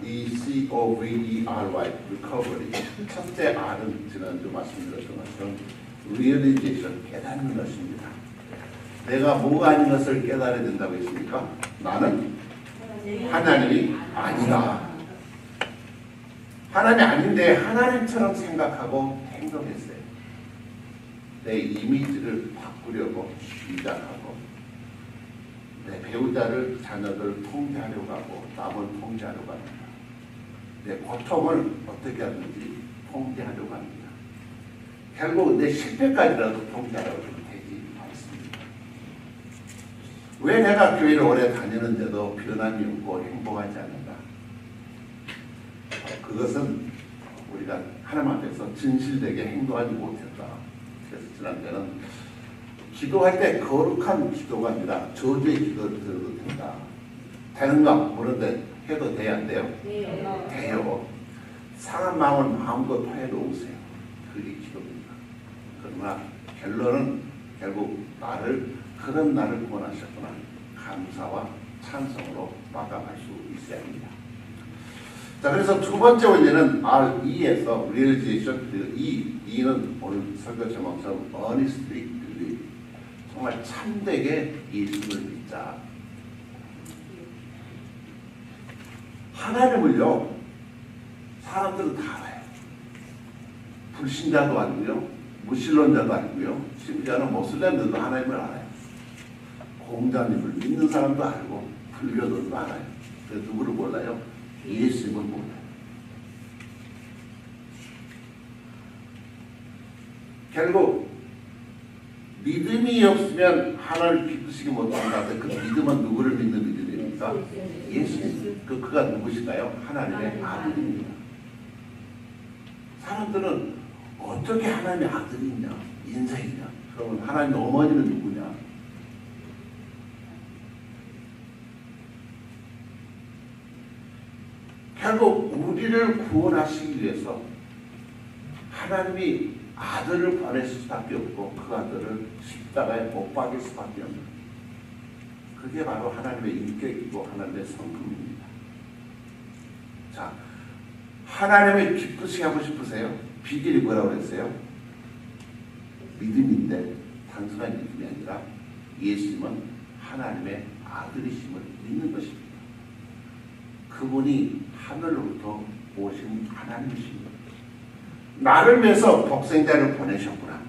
RECOVERY, recovery. 첫째 R은 지난주 말씀드렸던 것처럼 realization, 깨닫는 것입니다. 내가 뭐가 아닌 것을 깨달아야 된다고 했습니까? 나는 하나님이 아니다. 하나님이 아닌데 하나님처럼 생각하고 행동했어요. 내 이미지를 바꾸려고 시작하고 내 배우자를, 자녀를 통제하려고 하고 남을 통제하려고 합니다. 내 고통을 어떻게 하든지 통제하려고 합니다. 결국 내 실패까지라도 통제하려고 되지 않습니다. 왜 내가 교회를 오래 다니는데도 변함이 없고 행복하지 않는가? 그것은 우리가 하나님 앞에서 진실되게 행동하지 못했다. 그래서 지난주에는 기도할 때 거룩한 기도가 아니라 저주의 기도를 드려도 된다. 되는가? 그런데 해도 돼야 안 돼요? 돼요. 상한 마음을 마음껏 토해놓으세요. 그게 기도입니다. 그러나 결론은 결국 그런 나를 구원하셨구나. 감사와 찬송으로 마감할 수 있어야 합니다. 자, 그래서 두 번째 원리는 RE에서 realization, 그리고 E는 오늘 설교 제목처럼 earnestly believe. 정말 참되게 예수를 믿자. 하나님을요, 사람들은 다 알아요. 불신자도 알고요, 무신론자도 알고요, 심지어는 모슬렘들도 하나님을 알아요. 공자님을 믿는 사람도 알고, 불교들도 알아요. 그래서 누구를 몰라요? 예수님을 몰라요. 결국 믿음이 없으면 하나님을 기쁘시게 못한다는데 그 믿음은 누구를 믿는 믿음입니까? 예수님. 그가 누구신가요? 하나님의 아들입니다. 사람들은 어떻게 하나님의 아들이냐, 인생이냐, 그러면 하나님의 어머니는 누구냐? 결국 우리를 구원하시기 위해서 하나님이 아들을 보내실 수밖에 없고 그 아들을 십자가에 못 박일 수밖에 없는, 그게 바로 하나님의 인격이고 하나님의 성품입니다. 자, 하나님을 기쁘시게 하고 싶으세요? 비결이 뭐라고 했어요? 믿음인데 단순한 믿음이 아니라 예수님은 하나님의 아들이심을 믿는 것입니다. 그분이 하늘로부터 오신 하나님이십니다. 나를 위해서 독생자를 보내셨구나.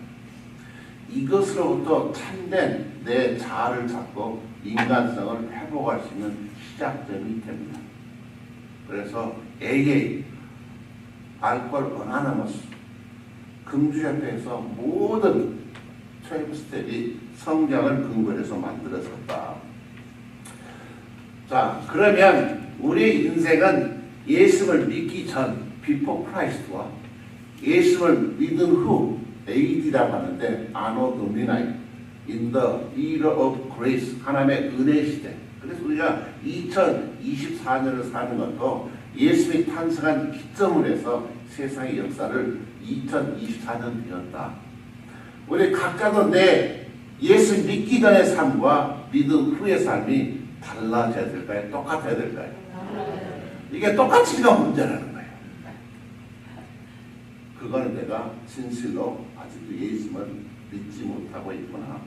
이것으로부터 참된 내 자아를 찾고 인간성을 회복할 수 있는 시작점이 됩니다. 그래서 AA, 알코올 어나너머스, 금주협회에서 모든 12스텝이 성경을 근거로 해서 만들어졌다. 자, 그러면 우리 인생은 예수를 믿기 전, before Christ와 예수를 믿은 후, AD라고 하는데, Anno Domini, in the era of grace, 하나님의 은혜 시대. 그래서 우리가 2024년을 사는 것도 예수님이 탄생한 기점을 해서 세상의 역사를 2024년 되었다. 우리 각자도 내 예수 믿기 전의 삶과 믿음 후의 삶이 달라져야 될까요? 똑같아야 될까요? 이게 똑같이가 문제라는 거예요. 그거는 내가 진실로 아직도 예수님을 믿지 못하고 있구나.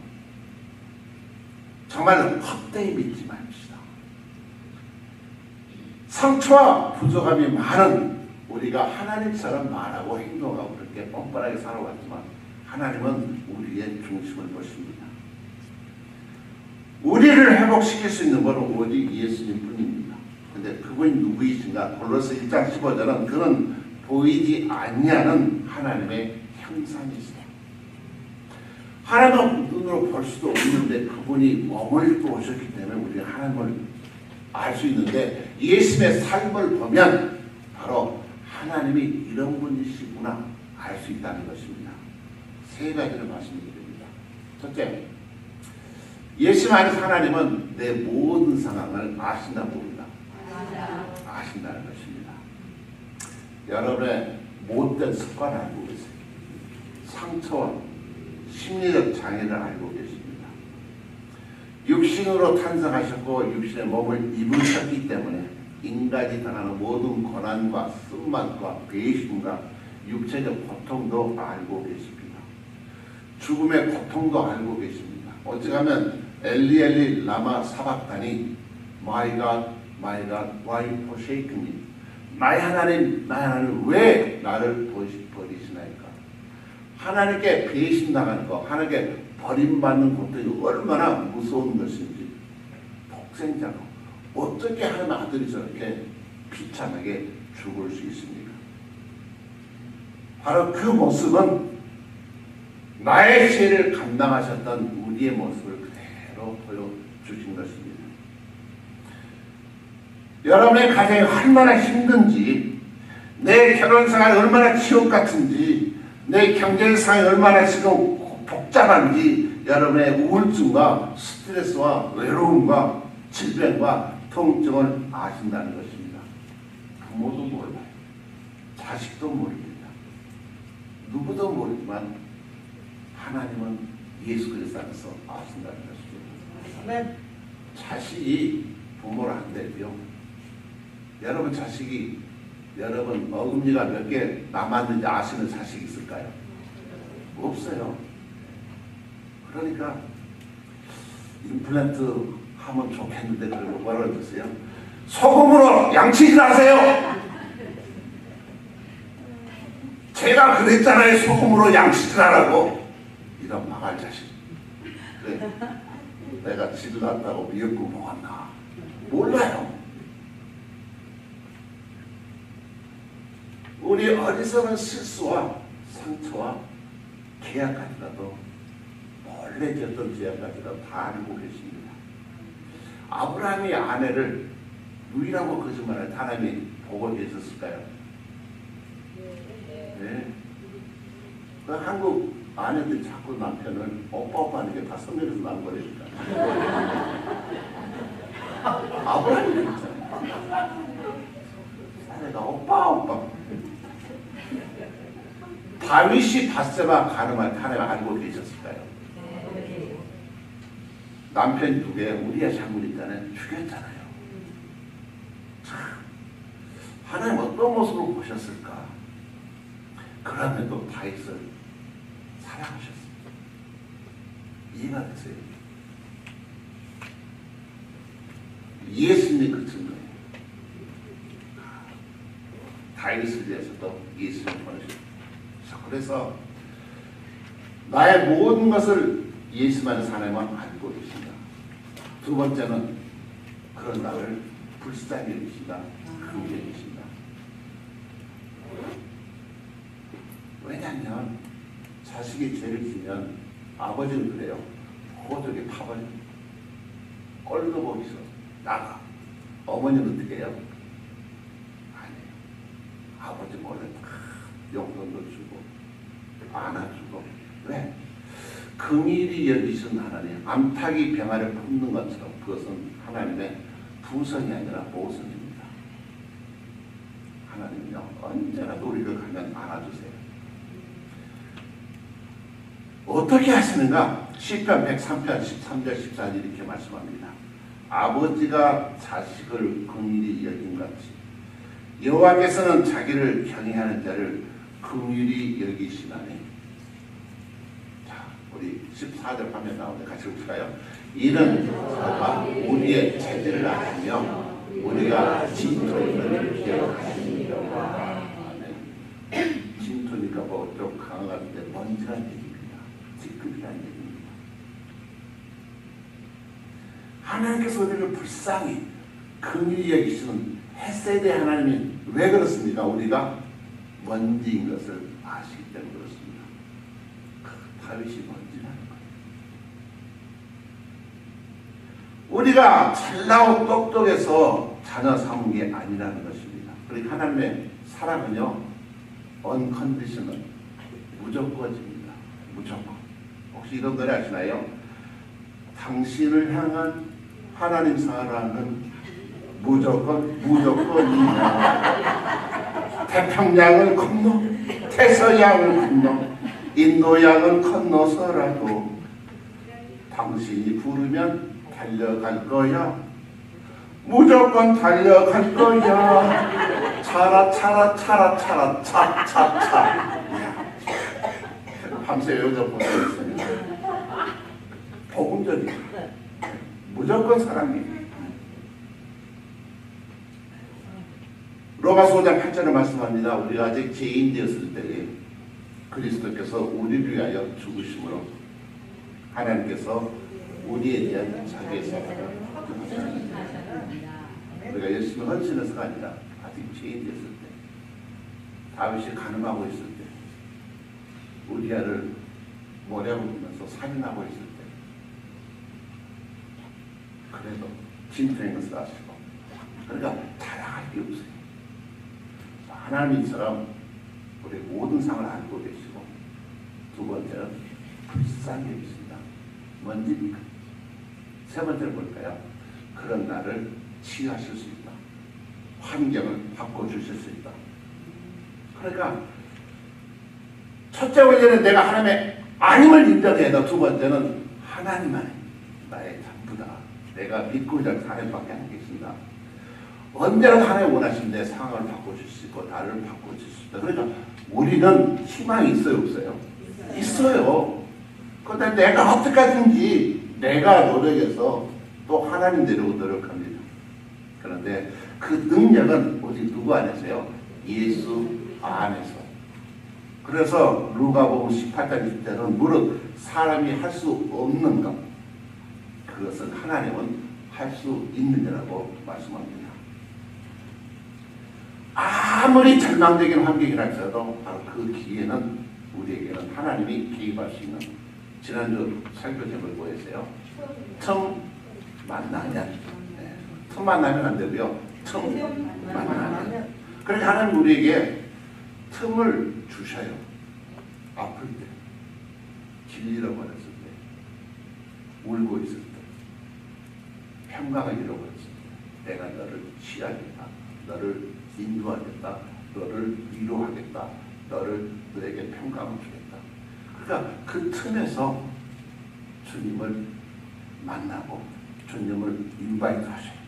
정말 헛되이 믿지 맙시다. 상처와 부족함이 많은 우리가 하나님처럼 말하고 행동하고 그렇게 뻔뻔하게 살아왔지만 하나님은 우리의 중심을 보십니다. 우리를 회복시킬 수 있는 것은 오직 예수님 뿐입니다. 근데 그분이 누구이신가? 골로새 1장 15절은 그는 보이지 아니하는 하나님의 형상이시다. 하나님은 눈으로 볼 수도 없는데 그분이 머물고 오셨기 때문에 우리가 하나님을 알 수 있는데 예수님의 삶을 보면 바로 하나님이 이런 분이시구나 알 수 있다는 것입니다. 세 가지를 말씀드립니다. 첫째, 예수님 안에서 하나님은 내 모든 상황을 아신다고 봅니다. 아신다는 것입니다. 여러분의 못된 습관을 알고 계세요. 상처와 심리적 장애를 알고 계십니다. 육신으로 탄생하셨고 육신의 몸을 입으셨기 때문에 인간이 당하는 모든 고난과 쓴맛과 배신과 육체적 고통도 알고 계십니다. 죽음의 고통도 알고 계십니다. 어찌하면 엘리 라마 사박단이 My God, my God, why forsake me? 나의 하나님 왜 나를 버리시나이까? 하나님께 배신당하는 것, 하나님께 버림받는 고통이 얼마나 무서운 것인지 독생자로 어떻게 하나님의 아들이 저렇게 비참하게 죽을 수 있습니까? 바로 그 모습은 나의 죄를 감당하셨던 우리의 모습을 그대로 보여주신 것입니다. 여러분의 가정이 얼마나 힘든지, 내 결혼생활이 얼마나 지옥 같은지, 내 경제상이 얼마나 지금 복잡한지 여러분의 우울증과 스트레스와 외로움과 질병과 통증을 아신다는 것입니다. 부모도 몰라요. 자식도 모릅니다. 누구도 모르지만 하나님은 예수 그리스도 안에서 아신다는 것입니다. 자식이 부모를 안 대고요. 여러분 자식이 여러분 어금니가 몇 개 남았는지 아시는 자식이 있을까요? 없어요. 그러니까 임플란트 하면 좋겠는데 그러고 뭐라 그러세요? 소금으로 양치질 하세요. 제가 그랬잖아요. 소금으로 양치질 하라고. 이런 망할 자식. 그래. 내가 질났다고 미역국 먹었나? 몰라요. 우리 어리석은 실수와 상처와 계약까지라도 원래 지었던 죄악까지라도 다 알고 계십니다. 아브라함이 아내를 유일하고 거짓말을 하나님이 보고 계셨을까요? 네. 그 한국 아내들이 자꾸 남편을 오빠 하는 게 다 성경에서 나온 거니까. 아브라함이 그랬잖아요. 아내가 오빠. 다윗이 바세바 가늠할 때 하나님 알고 계셨을까요? 남편 두 개 우리의 장군이 때는 죽였잖아요. 참 하나님 어떤 모습을 보셨을까? 그러면도 다윗을 사랑하셨습니다. 이해가 되세요? 예수님이 그친 거예요. 다윗을 위해서도 예수님을 보내셨습니다. 그래서 나의 모든 것을 예수만의 하나님은 알고 계신다. 두 번째는 그런 나를 불쌍히 여기신다. 긍휼히 여기신다. 왜냐하면 자식이 죄를 지면 아버지는 그래요. 호적에 파버려. 꼴도 보기 싫어. 나가. 어머니는 어떻게 해요? 아니에요. 아버지 몰래 용돈도 주고 안아주고. 왜? 긍휼히 여기신 하나님, 암탉이 병아를 품는 것처럼 그것은 하나님의 부성이 아니라 모성입니다. 하나님은요 언제나 우리를 가면 안아주세요. 어떻게 하시는가? 시편 103편 13절 14절 이렇게 말씀합니다. 아버지가 자식을 긍휼히 여긴 같이 여호와께서는 자기를 경외하는 자를 긍휼히 여기시나니. 자, 우리 14절 화면 나오는데 같이 볼까요? 이는 저가 우리의 죄를 아시며 우리가 진토임을 기억하시니라. 진토니까 뭐 좀 강한데 먼지란 얘기입니다. 찌끄리란 얘기입니다. 하나님께서 우리를 불쌍히 긍휼히 여기시는 헤세드 하나님이 왜 그렇습니까? 우리가 먼지인 것을 아시기 때문에 그렇습니다. 다윗이 먼지라는 거예요. 우리가 잘나고 똑똑해서 자녀 삼은 게 아니라는 것입니다. 그러니까 하나님의 사랑은요 언컨디셔널, 무조건입니다. 무조건. 혹시 이런 노래 아시나요? 당신을 향한 하나님 사랑은 무조건이야. 태평양을 건너 태서양을 건너 인도양을 건너서라도 당신이 부르면 달려갈 거야. 무조건 달려갈 거야. 차라 차라 차라 차라 차차차. 밤새 여자 보고 있습니다. 복음적이야. 무조건 사랑해. 로마서 5장 8절을 말씀합니다. 우리가 아직 죄인 되었을 때에 그리스도께서 우리를 위하여 죽으심으로 하나님께서 우리에 대한 자기의 사랑을 확증하셨습니다. 우리가 열심히 헌신해서가 아니라 아직 죄인 되었을 때, 다윗이 간음하고 있을 때, 우리아를 모략을 보면서 살인하고 있을 때, 그래도 진정한 것을 아시고, 그러니까 타락할 게 없어요. 하나님이 이처럼 우리 모든 상을 알고 계시고, 두 번째는 불쌍히 계십니다. 뭔지입니까? 세 번째는 뭘까요? 그런 나를 치유하실 수 있다. 환경을 바꿔주실 수 있다. 그러니까 첫째 원리는 내가 하나님의 아님을 인정해야 돼. 두 번째는 하나님만이 나의 전부다. 내가 믿고 있는 하나님밖에 안 계신다. 언제나 하나님 원하시는데 상황을 바꿔줄 수 있고 나를 바꿔줄 수 있다. 그러니까 우리는 희망이 있어요, 없어요? 있어요. 그런데 내가 어떻게 하든지 내가 노력해서 또 하나님 되려고 노력합니다. 그런데 그 능력은 오직 누구 안에서요? 예수 안에서. 그래서 누가복음 18장 20절은 무릇 사람이 할 수 없는 것, 그것을 하나님은 할 수 있는 거라고 말씀합니다. 아무리 절망적인 환경이라 할지라도 바로 그 기회는 우리에게는 하나님이 개입할 수 있는, 지난주 설교 제목을 뭐였어요? 틈 만나면. 네. 틈 만나면 안 되고요. 틈 만나면. 그러니까 하나님 우리에게 틈을 주셔요. 아플 때, 길 잃어버렸을 때, 울고 있을 때, 평강을 잃어버렸을 때, 내가 너를 취하겠다, 너를 인도하겠다, 너를 위로하겠다, 너에게 평강을 주겠다. 그러니까 그 틈에서 주님을 만나고 주님을 인바이트 하셔요.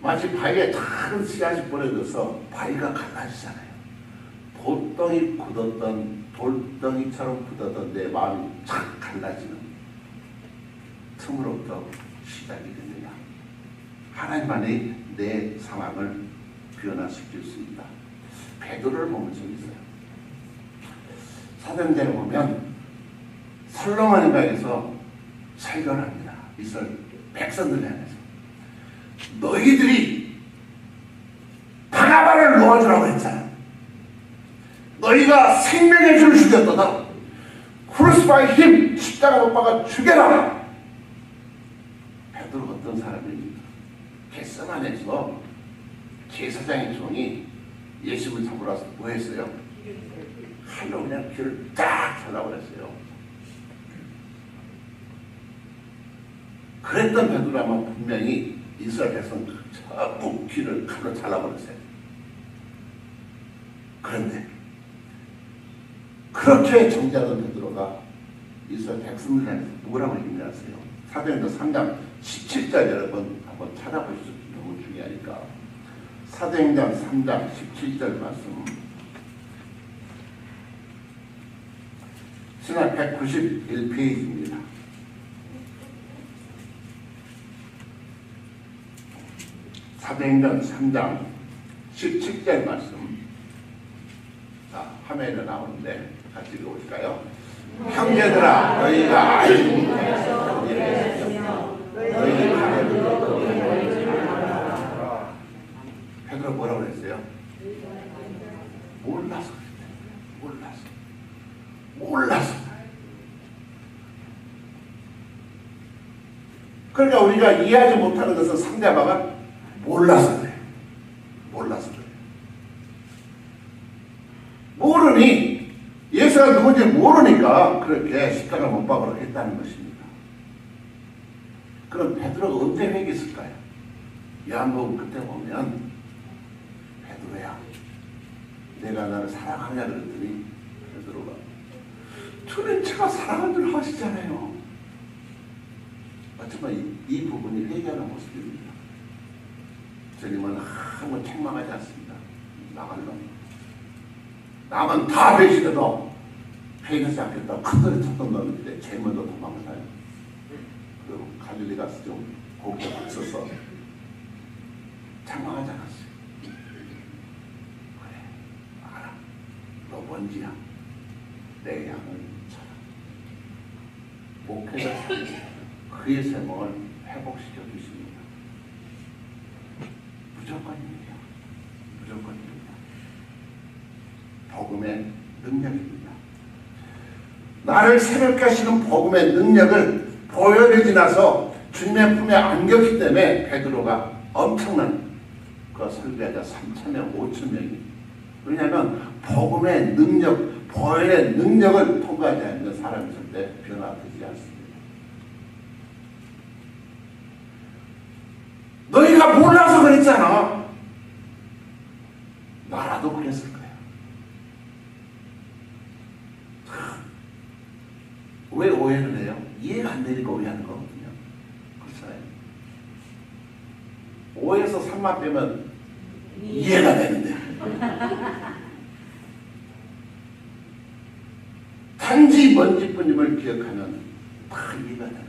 마치 바위에 큰 씨앗이 뿌려져서 바위가 갈라지잖아요. 돌덩이 굳었던, 돌덩이처럼 굳었던 내 마음이 착 갈라지는 틈으로부터 시작이 됩니다. 하나님만이 내 상황을 변화시킬 수 있다. 베드로를 보면 좀 있어요. 사도행전에 보면 솔로몬인가에서 설교합니다. 이스라엘 백성들 향해서 너희들이 바나바를 놓아주라고 했잖아. 너희가 생명의 주를 죽였도다. 크루시파이 힘, 십자가 못 박아 죽여라. 베드로가 어떤 사람입니까? 겟세마네에서 제사장의 종이 예수를 잡으러 와서 뭐 했어요? 칼로 그냥 귀를 딱 잘라버렸어요. 그랬던 베드로라면 분명히 이스라엘 백성 전부 귀를 칼로 잘라버렸어요. 그런데 그렇게 정죄하던 베드로가 이스라엘 백성들한테 뭐라고 얘기하세요? 사도행전 3장 17절 여러분 한번 찾아보시죠. 너무 중요하니까. 사도행전 3장 17절 말씀. 신약 191페이지입니다. 사도행전 3장 17절 말씀. 자, 화면에 나오는데 같이 읽어볼까요? 형제들아, 너희가 알지 못하여서 너희를 가려도 베드로 뭐라고 그랬어요? 몰라서 그랬대요. 몰라서. 그러니까 우리가 이해하지 못하는 것은 상대방은 몰라서 그래요. 모르니, 예수가 누군지 모르니까 그렇게 십자가 못 박으러 했다는 것입니다. 그럼 베드로가 언제 회개했을까요? 요한복음 끝에 보면 베드로야, 내가 나를 사랑하냐 그랬더니 베드로가 주님 제가 사랑한 줄 아시잖아요. 어쩌면 이 부분이 회개하는 모습입니다. 주님은 아무 책망하지 않습니다. 나갈 놈. 남은 다 배신해도 배신하지 않겠다고 큰소리 쳤던 놈인데 제일 먼저 도망을 가요. 그리고 갈릴리 가서 좀 고개 붙여서 책망하지 않았어요. 그래, 알아. 너 뭔지야. 내 양을 쳐라. 목회자 그의 생명을 회복시켜 주십니다. 무조건입니다. 무조건입니다. 복음의 능력입니다. 나를 새롭게 하시는 복음의 능력을 보혈이 지나서 주님의 품에 안겼기 때문에 베드로가 엄청난 그 설교자 3,000명, 5,000명이 왜냐하면 복음의 능력, 보혈의 능력을 통과하지 않는 사람이 절대 변화되지 않습니다. 너희가 몰라서 그랬잖아. 나라도 그랬을 거야. 왜 오해를 해요? 이해가 안 되니까 오해하는 거거든요. 그렇잖아요. 5에서 3만 빼면 이해가 되는데 단지 먼지뿐임을 기억하면 다 이해가 되는데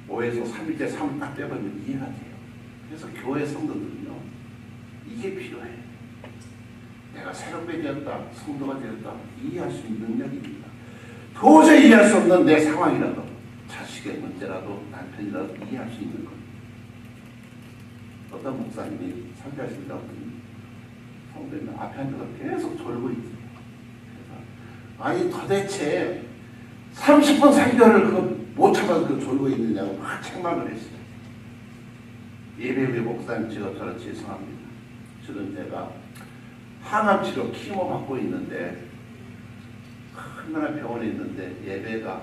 5에서 3일째 3을 딱 빼버리면 이해가 돼요. 그래서 교회 성도들은요 이게 필요해요. 내가 새롭게 되었다, 성도가 되었다 이해할 수 있는 능력입니다. 도저히 이해할 수 없는 내 상황이라도 자식의 문제라도 남편이라도 이해할 수 있는 것. 어떤 목사님이 설교하시니까 어떤 성도님 앞에 앉아서 계속 졸고 있어요. 그래서 아니 도대체 30분 설교를 못 참아서 졸고 있느냐고 막 책망을 했어요. 예배의 목사님 제가 저는 죄송합니다. 저는 제가 항암치료 키모 받고 있는데 얼마나 병원에 있는데 예배가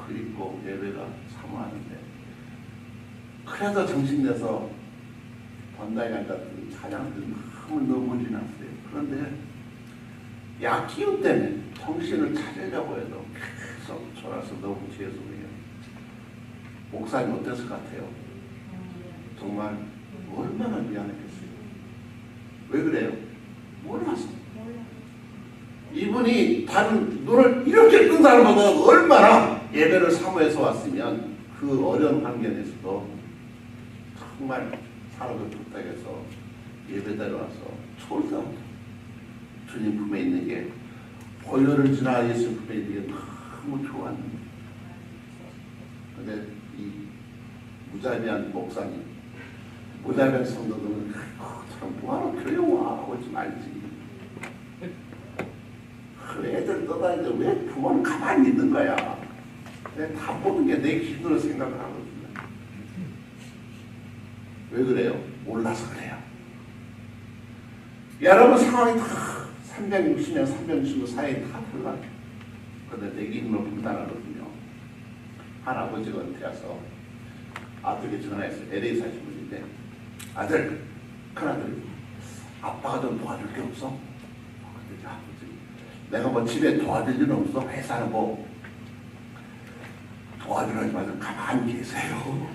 그립고 예배가 사모하는데 그래도 정신내서 번다이간 같은 찬양들 너무 지났어요. 그런데 약 기운 때문에 정신을 차리려고 해도 계속 졸아서 너무 죄송해요. 목사님 어땠을 것 같아요? 정말 얼마나 미안했겠어요. 왜 그래요? 몰라서. 이분이 다른 눈을 이렇게 뜬 사람보다 얼마나 예배를 사모해서 왔으면 그 어려운 환경에서도 정말 사람을 부탁해서 예배당에 와서 초월하고 주님 품에 있는 게 보혈을 지나 예수 품에 있는 게 너무 좋았는데 근데 이 무자비한 목사님 무자비한 성도들은 참 뭐하러 교회 와 오지 말지 애들 떠다니는데 왜 부모는 가만히 있는 거야. 내가 다 보는 게 내 기준으로 생각을 하거든요. 왜 그래요? 몰라서 그래요. 여러분 상황이 다 360년, 364일 다 달라요. 그런데 내 기준으로 분단하거든요. 한 아버지가 은퇴해서 아들이 전화해서 LA 사신 분인데 아들, 큰아들 아빠가 좀 도와줄 게 없어? 근데 아버지 내가 뭐 집에 도와줄 일은 없어? 회사는 뭐 도와주라지 말고 가만히 계세요.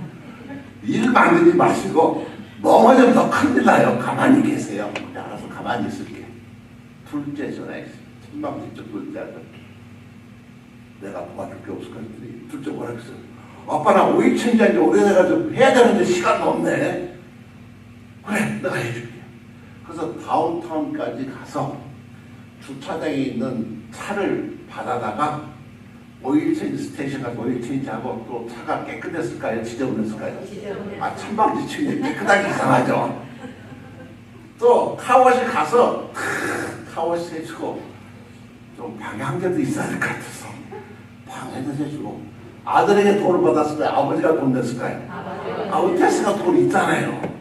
일 만들지 마시고 넘어지면 더 큰일 나요. 가만히 계세요. 알아서 가만히 있을게. 둘째 전화했어요. 천방지축 둘째 아들. 내가 도와줄 게 없을 것 같더니 둘째 뭐라 그랬어요? 아빠 나 오이천지한 지 오래돼가지고 해야 되는데 시간도 없네. 그래 내가 해줄게. 그래서 다운타운까지 가서 주차장에 있는 차를 받아다가 오일 체인지 스테이션 가서 오일 체인지하고 또 차가 깨끗했을까요? 지저분했을까요? 아 천방지축이 깨끗하게 이상하죠. 또 카워시 가서 카워시 해주고 좀 방향제도 있어야 될 것 같아서 방향제 해주고 아들에게 돈을 받았을까요? 아버지가 돈 냈을까요? 아버지가 돈 있잖아요.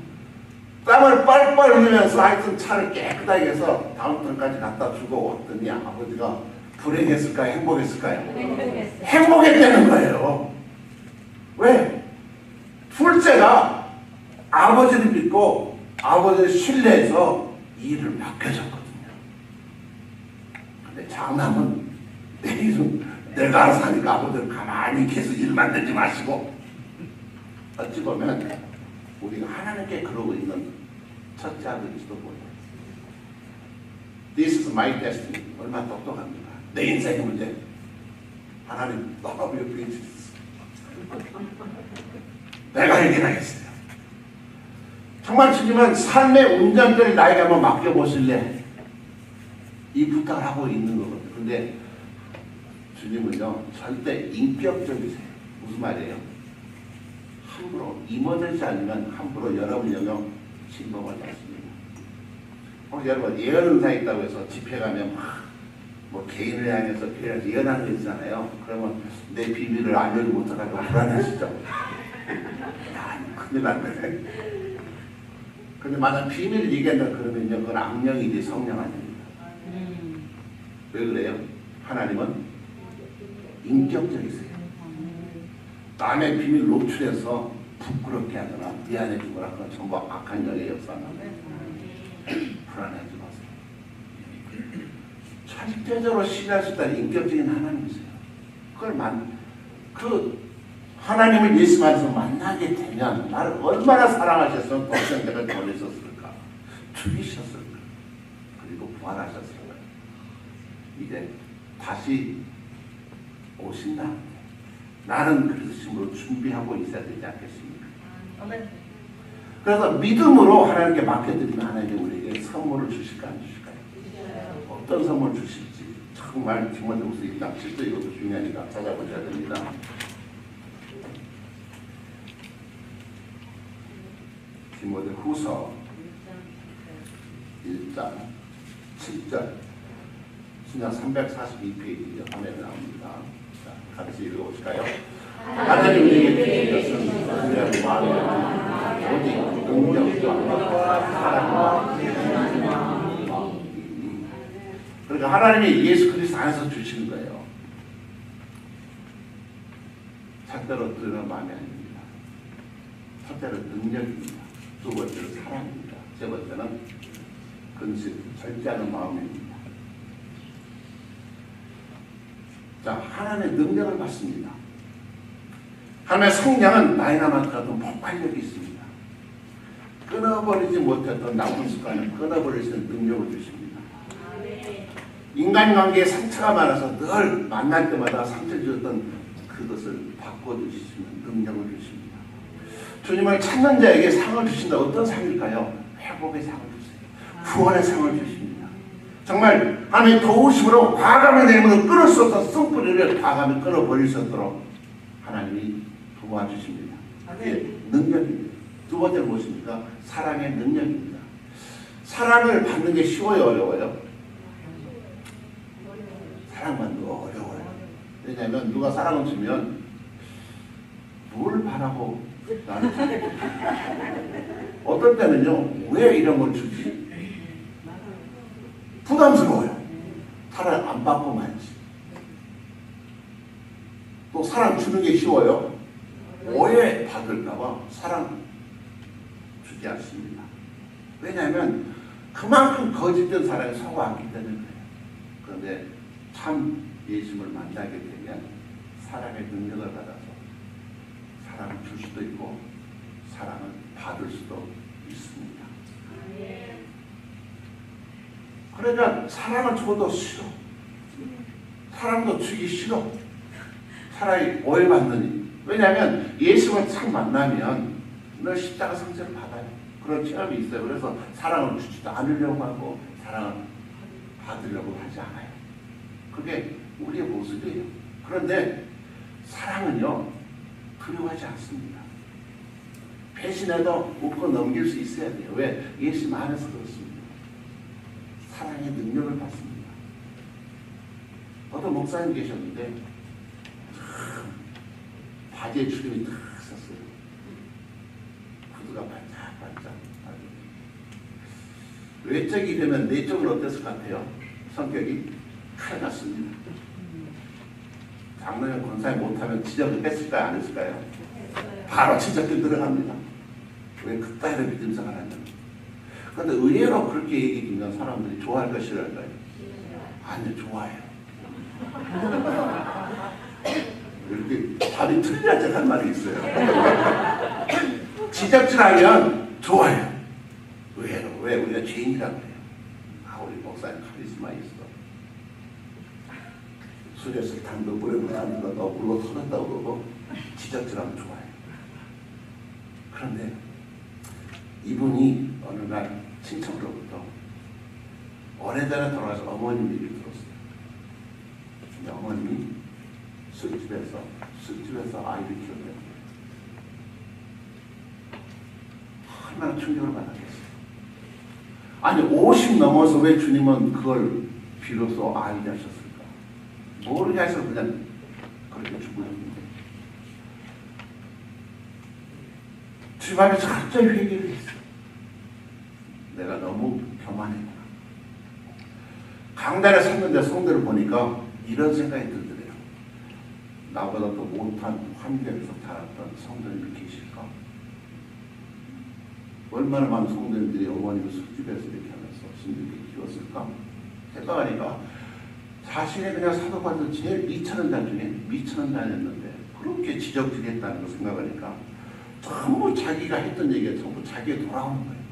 땀을 빨빨 흘리면서 하여튼 차를 깨끗하게 해서 다운타운까지 갖다 주고 왔더니 아버지가 불행했을까요? 행복했을까요? 행복했다는 거예요. 왜? 둘째가 아버지를 믿고 아버지를 신뢰해서 일을 맡겨줬거든요. 근데 장남은 내가 알아서 하니까 아버지를 가만히 계속 일 만들지 마시고 어찌 보면 우리가 하나님께 그러고 있는 첫째 아들일지도 몰라요. This is my destiny. 얼마나 똑똑합니까? 내 인생의 문제. 하나님 너무 옆에 있었어. 내가 해결하겠어요. 정말 주님은 삶의 운전대를 나에게 한번 맡겨보실래? 이 부탁을 하고 있는 거거든요. 근데 주님은요, 절대 인격적이세요. 무슨 말이에요? 함부로, 이머전시 아니면 함부로 여러분 영역 침범하지 않습니다. 여러분, 예언의사 있다고 해서 집회 가면 뭐 개인을 향해서 예언하는 거 있잖아요. 그러면 내 비밀을 알려지 못해가지고 불안하시죠? 큰일 났네. 근데 만약 비밀을 얘기한다 그러면요, 그건 악령이지 성령 아닙니다. 왜 그래요? 하나님은 인격적이세요. 남의 비밀 노출해서 부끄럽게 하거나 미안해 주거나 그건 전부 악한 영의 역사입니다. 불안해하지 마세요. 절대적으로 신뢰할 수 있다는 인격적인 하나님이세요. 하나님을 예수 안에서 만나게 되면 나를 얼마나 사랑하셨으면 독생자를 보내셨을까, 죽이셨을까, 그리고 부활하셨을까. 이제 다시 오신다. 나는 그래서 심으로 준비하고 있어야 되지 않겠습니까? 그래서 믿음으로 하나님께 맡겨드리면 하나님이 우리에게 선물을 주실까 안 주실까요? 어떤 선물 주실지 정말 디모데후서 1장 7절 이것도 중요하니까 찾아보셔야 됩니다. 디모데후서 1장 7절 신약 342페이지 화면에 나옵니다. 자, 같이 읽어보실까요? 하나님 우리에게 주신 것은 그냥 마음이 오직 능력과 사랑과 그러니까 하나님이 예수 그리스도 안에서 주시는 거예요. 첫째로 드리는 마음이 아닙니다. 첫째로 능력입니다. 두 번째로 사랑입니다. 세 번째는 근심, 절제하는 마음입니다. 자, 하나님의 능력을 받습니다. 하나님의 성령은 다이나마이트 같은 폭발력이 있습니다. 끊어버리지 못했던 나쁜 습관을 끊어버릴 수 있는 능력을 주십니다. 인간관계에 상처가 많아서 늘 만날 때마다 상처 주었던 그것을 바꿔주시는 능력을 주십니다. 주님을 찾는 자에게 상을 주신다. 어떤 상일까요? 회복의 상을 주세요. 구원의 상을 주십니다. 정말 하나님의 도우심으로 과감히 내 힘으로 끊을 수 없어 쓴뿌리를 과감히 끊어버릴 수 있도록 하나님이 도와주십니다. 그게 능력입니다. 두 번째는 무엇입니까? 사랑의 능력입니다. 사랑을 받는 게 쉬워요, 어려워요? 사랑받는 거 어려워요. 왜냐하면 누가 사랑을 주면 뭘 바라고 나는 어떤 때는요, 왜 이런 걸 주지? 부담스러워요. 차라리 안 받고 말지. 또 사랑 주는 게 쉬워요. 오해 받을까봐 사랑 주지 않습니다. 왜냐하면 그만큼 거짓된 사랑에 속아왔기 때문에 그래요. 그런데 참 예수님을 만나게 되면 사랑의 능력을 받아서 사랑을 줄 수도 있고 사랑을 받을 수도 있습니다. 그러니까 사랑을 줘도 싫어. 사랑도 주기 싫어. 차라리 오해받느니. 왜냐하면 예수를 참 만나면 늘 십자가 상처를 받아요. 그런 체험이 있어요. 그래서 사랑을 주지도 않으려고 하고 사랑을 받으려고 하지 않아요. 그게 우리의 모습이에요. 그런데 사랑은요, 두려워하지 않습니다. 배신해도 웃고 넘길 수 있어야 돼요. 왜? 예수 안에서 그렇습니다. 사랑의 능력을 받습니다. 어떤 목사님 계셨는데 바지에 주름이 탁 섰어요. 구두가 반짝반짝. 외적이 되면 내적은 어땠을 것 같아요? 성격이 칼 같습니다. 장로님 권사님 못하면 지적을 뺐을까요? 안 했을까요? 바로 지적들 들어갑니다. 왜 그따위로 믿음 생활 하냐면. 그런데 의외로 그렇게 얘기하면 사람들이 좋아할까 싫어할까요? 아니요, 좋아해요. 이렇게 답이 틀리지 한 말이 있어요. 지적질하면 좋아요. 의외로. 왜? 우리가 죄인이라고 해요. 아, 우리 목사님 카리스마 있어. 술에서 당도 물에 묻는 거 너 물로 터졌다고 그러고 지적질하면 좋아요. 그런데 이분이 어느 날 친척으로부터 오래전에 돌아가서 어머님 얘기를 들었어요. 근데 어머님이 술집에서 아이를 키웠대요. 얼마나 충격을 받았겠어요. 아니 50 넘어서 왜 주님은 그걸 비로소 아이를 하셨을까? 모르게 해서 그냥 그렇게 죽으셨는데 주님 앞에서 갑자기 회개를 했어요. 내가 너무 교만했구나. 강단에 섰는데 성도를 보니까 이런 생각이 들더래요. 나보다 더 못한 환경에서 자랐던 성도님이 계실까? 얼마나 많은 성도님들이 어머님을 술집에서 이렇게 하면서 힘들게 키웠을까? 생각하니까 자신이 그냥 사도관에서 제일 미천한 자 중에 미천한 자였는데 그렇게 지적질했다는 걸 생각하니까 전부 자기가 했던 얘기가 전부 자기에 돌아오는 거예요.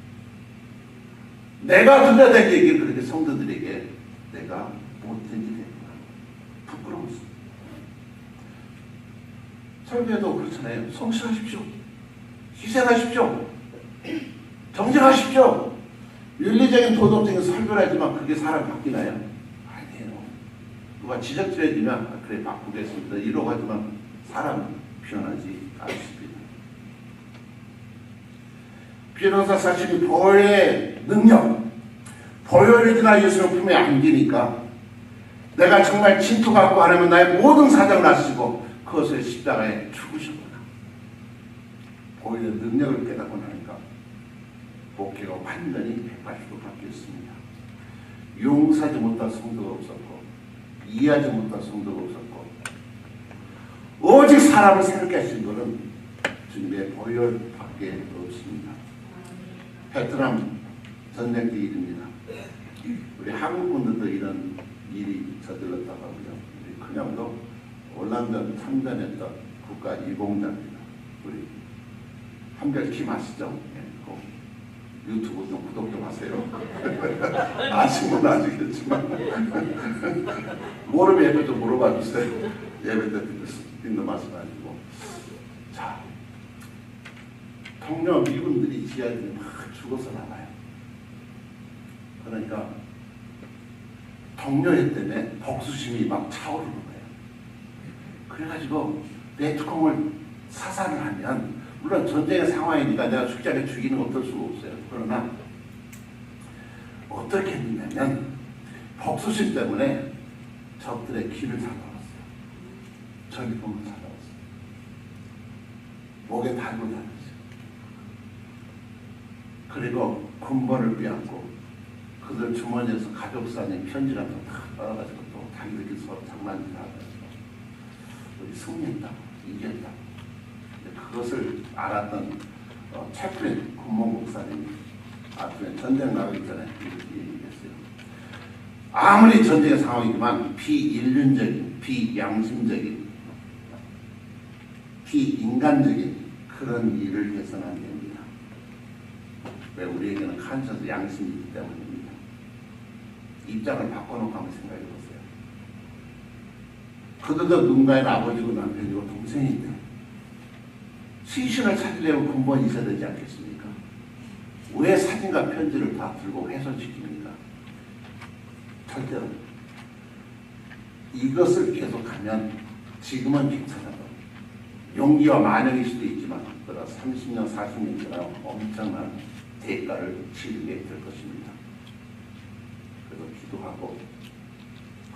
내가 들려야 될 얘기를 그렇게 성도들에게 내가 못된 일이 했구나. 부끄러웠어. 설교에도 그렇잖아요. 성실하십시오. 희생하십시오. 정직하십시오. 윤리적인 도덕적인 설교를 하지만 그게 사람 바뀌나요? 아니에요. 누가 지적질해주면 그래 바꾸겠습니다. 이러고 하지만 사람은 변하지 않습니다. 변호사 사실이 보혈의 능력, 보혈이 지나 예수를 품에 안기니까 내가 정말 진토 갖고 하려면 나의 모든 사정을 아시고 그것을 십자가에 죽으셨구나. 보혈의 능력을 깨닫고 나니까 목회가 완전히 180도 바뀌었습니다. 용서하지 못할 성도가 없었고 이해하지 못할 성도가 없었고 오직 사람을 새롭게 하신 것은 주님의 보혈밖에 없습니다. 베트남 전쟁 때 일입니다. 우리 한국 분들도 이런 일이 저질렀다고 하고요. 우리 큰형도 올란전 참전했던 국가 유공자입니다. 우리 한별킴 아시죠? 네, 유튜브 좀 구독 좀 하세요. 아시면 아시겠지만 모르면 예배 좀 물어봐 주세요. 예배 때 듣는 말씀 아니고. 자, 동료 미군들이 지하에 막 죽어서 나가요. 그러니까 동료애 때문에 복수심이 막 차오르는 거예요. 그래가지고 내 특공을 사살을 하면 물론 전쟁의 상황이니까 내가 죽자게 죽이는 건 어떨 수가 없어요. 그러나 어떻게 했냐면 복수심 때문에 적들의 귀를 잡아왔어요. 전리품을 잡아왔어요. 목에 달고 다녔어요. 그리고 군번을 빼앗고 그들 주머니에서 가족사진 편지라도 다 받아가지고 또 자기들끼리 서로 장난질 하면서 우리 승리했다, 이겼다. 그것을 알았던 채플린 군목 목사님이 나중에 전쟁 나가기 전에 이렇게 얘기했어요. 아무리 전쟁의 상황이지만 비인륜적인, 비양심적인, 비인간적인 그런 일을 해서는 안 됩니다. 왜? 우리에게는 칸셔스 양심이 있기 때문입니다. 입장을 바꿔놓고 한번 생각해 보세요. 그들도 누군가의 아버지고 남편이고 동생인데 시신을 찾으려면 근본이 있어야 되지 않겠습니까? 왜 사진과 편지를 다 들고 훼손시킵니까? 절대로. 이것을 계속하면 지금은 괜찮아도 용기와 만영일 수도 있지만 그러나 30년, 40년 지나면 엄청난 대가를 치르게 될 것입니다. 그래서 기도하고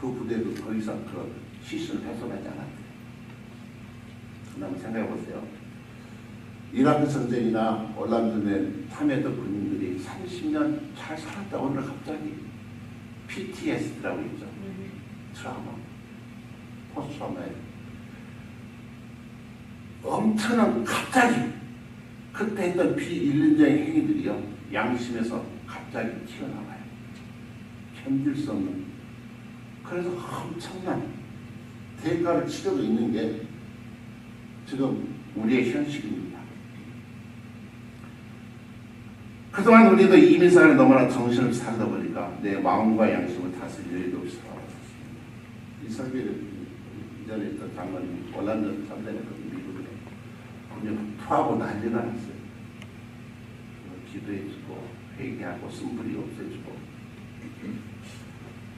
그 부대도 더 이상 그런 시신을 훼손하지 않았대요. 그다음에 생각해 보세요. 이라크 전쟁이나 올란전에 참여했던 군인들이 30년 잘 살았다 오늘 갑자기 PTSD라고 있죠. 트라우마, 포스트라우마에 엄청난 갑자기 그때 했던 비인륜적인 행위들이요 양심에서 갑자기 튀어나와요. 견딜 수 없는. 그래서 엄청난 대가를 치르고 있는 게 지금 우리의 현실입니다. 그동안 우리도 이민생활에 너무나 정신을 살다 보니까 내 마음과 양심을 다스릴 여유도 없이 살아왔습니다. 이설계 이전에 있던 장관님 월남전 참전했거든요. 미국에. 그냥 토하고 난리가 났어요. 기도해주고 회개하고 쓴불이 없애주고.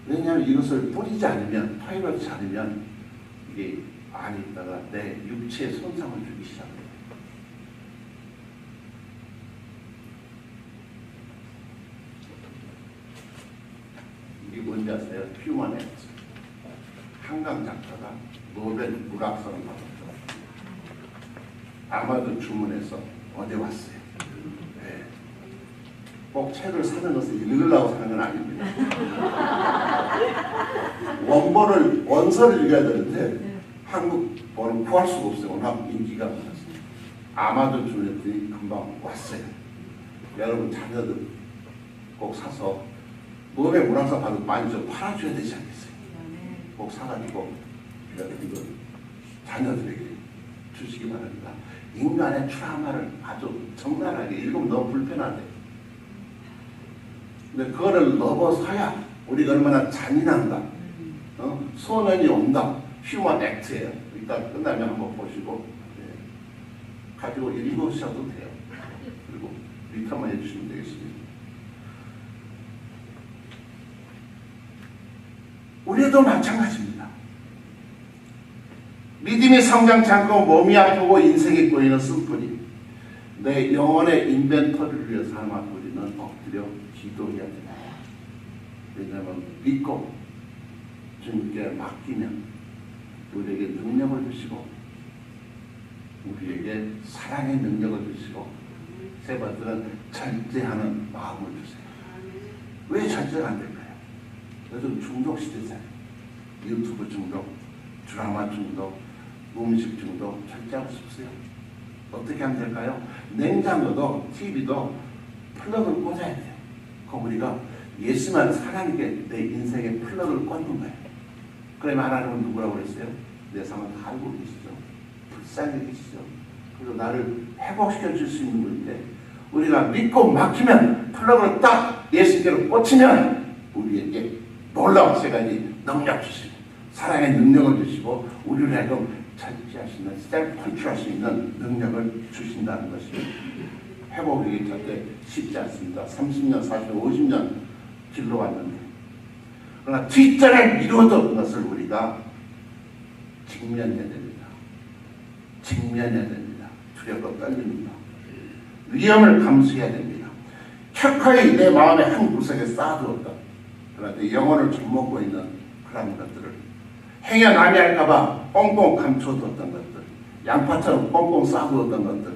왜냐하면 이것을 뿌리지 않으면, 파이러지 않으면 이게 안에 있다가 내 육체에 손상을 주기 시작해요. 이게 뭔지 아세요? 휴먼 액트. 한강 작가가 노벨 문학상을 받았죠. 아마도 주문해서 어제 왔어요. 네. 꼭 책을 사는 것을 읽으려고 사는 건 아닙니다. 원서를 읽어야 되는데 한국어는 구할 수가 없어요. 워낙 인기가 많았어요. 아마도 주문했더니 금방 왔어요. 여러분 자녀들 꼭 사서 노벨 문학상 받은 많이 좀 팔아줘야 되지 않겠어요? 꼭 사가지고 이거 자녀들에게 주시기 바랍니다. 인간의 트라우마를 아주 적나라하게 읽으면 너무 불편하대. 근데 그거를 넘어서야 우리가 얼마나 잔인한가, 소원이 온다. 휴먼 액트예요. 일단 끝나면 한번 보시고 가지고 읽으셔도 돼요. 그리고 리터만 해주시면 되겠습니다. 우리도 마찬가지입니다. 믿음이 성장치 않고 몸이 아프고 인생이 꼬이는 쓴뿌리, 내 영혼의 인벤터리를 위해서 하나 우리는 엎드려 기도해야 됩니다. 왜냐하면 믿고 주님께 맡기면 우리에게 능력을 주시고 우리에게 사랑의 능력을 주시고 세 번째는 절제하는 마음을 주세요. 왜 절제가 안 될까요? 요즘 중독 시대잖아요. 유튜브 중독, 드라마 중독, 음식 중독. 절제하고 싶으세요? 어떻게 하면 될까요? 냉장고도 TV도 플러그를 꽂아야 돼요. 그럼 우리가 예수만 사랑하게 내 인생에 플러그를 꽂는 거예요. 그러면 하나님은 누구라고 그랬어요? 내 삶을 다 알고 계시죠. 불쌍히 계시죠. 그리고 나를 회복시켜 줄 수 있는 분인데 우리가 믿고 맡기면 플러그를 딱 예수께로 꽂히면 우리에게 놀라운 세간이 능력 주시고 사랑의 능력을 주시고 우리를 하여금 절제할 수 있는 셀프 컨트롤할 수 있는 능력을 주신다는 것입니다. 회복이 절대 쉽지 않습니다. 30년, 40년, 50년 길러 왔는데 그러나 뒷전에 미루어졌던 것을 우리가 직면해야 됩니다. 직면해야 됩니다. 두렵고 떨립니다. 위험을 감수해야 됩니다. 켜커이 내 마음의 한 구석에 쌓아두었다. 그러나 내 영혼을 좀먹고 있는 그런 것들을 행여 남이 할까봐 꽁꽁 감춰두었던 것들, 양파처럼 꽁꽁 쌓아두었던 것들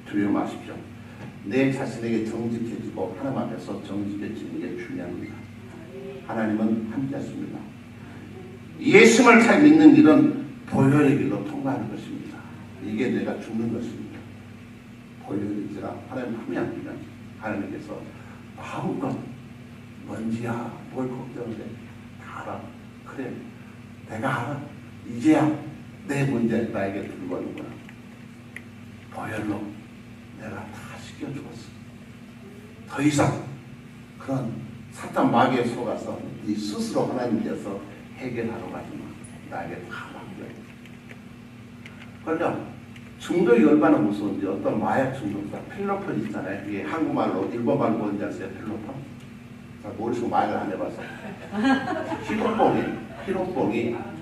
두려워 마십시오. 내 자신에게 정직해지고 하나님 앞에서 정직해지는 게 중요합니다. 하나님은 함께 하십니다. 예수를 잘 믿는 길은 보혈의 길로 통과하는 것입니다. 이게 내가 죽는 것입니다. 보혈의 길이라 하나님 함께하면 하나님께서 마음껏 먼지야 뭘 걱정해 다 알아. 그래 내가 알아. 이제야 내 문제 나에게 들고 오는구나. 보혈로 내가 다 씻겨주었어. 더 이상 그런 사탄 마귀에 속아서 네 스스로 하나님께서 해결하러 가지마. 나에게 다 맡겨. 그러니까 중독이 얼마나 무서운지 어떤 마약 중독자 필로폰 있잖아요. 이게 한국말로 일본말로 뭔지 아세요? 필로폰? 자, 모르시고 마약을 안 해봐서 히로뽕이 필로폰이에요.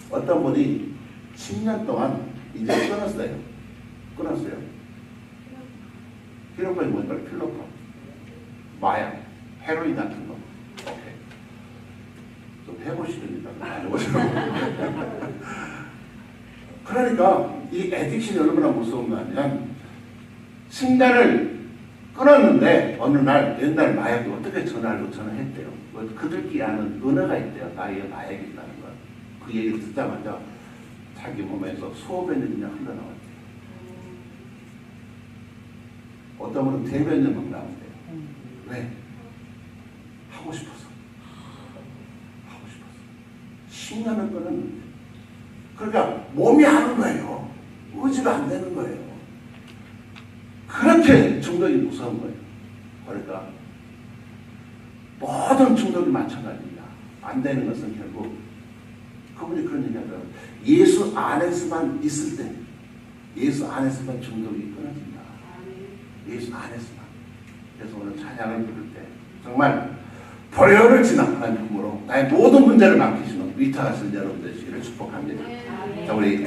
어떤 분이 10년 동안 이제 끊었어요. 필로폰이 뭔가 필로폰, 마약, 헤로인 같은 거. 오케이. 좀 해보시렵니다. 안 해보시라고. 그러니까 이 애딕션이 얼마나 무서운 거 아니면 신단을 끊었는데 어느 날 옛날 마약이 어떻게 전화로 전화했대요. 그들끼리 아는 은어가 있대요. 나의 마약이 있다는 걸. 그 얘기를 듣자마자 자기 몸에서 소변이 그냥 흘러나왔대요. 어떤 분은 대변이 막 나온대요. 왜? 하고 싶어서. 10년을 끊었는데. 그러니까 몸이 하는 거예요. 의지가 안 되는 거예요. 그렇게 그렇게 중독이 무서운 거예요. 그러니까 모든 중독이 마찬가지입니다. 안 되는 것은 결국 그분이 그런 얘기 하더라고요. 예수 안에서만 있을 때, 예수 안에서만 중독이 끊어진다. 예수 안에서만. 그래서 오늘 찬양을 부를 때 정말 보혈을 지난 하나님 품으로 나의 모든 문제를 맡기시는 위탁하신 여러분 되시기를 축복합니다. 자, 우리